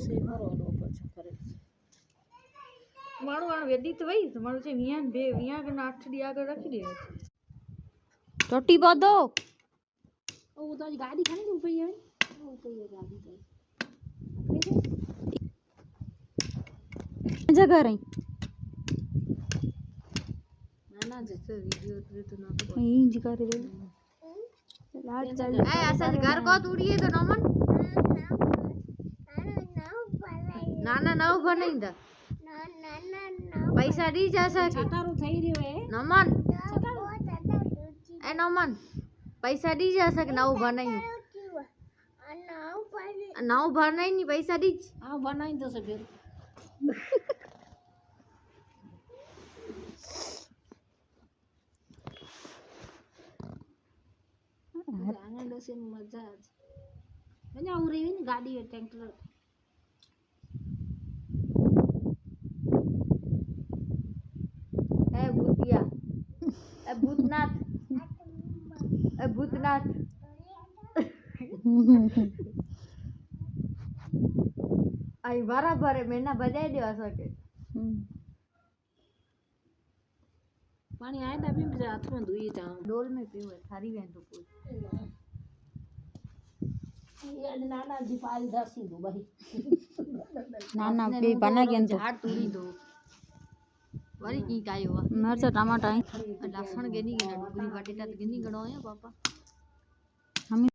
सेवारो लो पछ करे माणू हाणे वेडी त वई त माणू चई विया बे विया के 8 ॾींहं आगे रखी दे रोटी पौधो ओ तो गाड़ी खणी दी पई है ओ पई है गाड़ी तो जगह रही ना जैसे वीडियो तो ना इंज कर दे लाट चल ए ऐसा घर को तूड़िए तो नमन नाना ना बनाईंदा पैसा दी जा सके छटारो થઈ રહ્યો હે नमन ए नमन पैसा दी जा सके नव बनाई नव बनाई नहीं पैसा दी हां बनाई दो से फिर आने दो से मजा आज उरी हुई गाड़ी है ट्रैक्टर ए भूतिया ए भूतनाथ ए भूतनाथ आई बराबर है मैंने बजाई देवा सके पानी आए ता भी मुझे हाथ में धोई था डोल में पीओ है थारी वें तो पूछ ये नाना जी पाल दर्शी दो भाई नाना पे बना के तो झाड़ तोड़ी दो वरी की काई हुआ मिर्च टमाटर लहसुन गेनी के डुगरी बटेटा गेनी गणो है पापा हम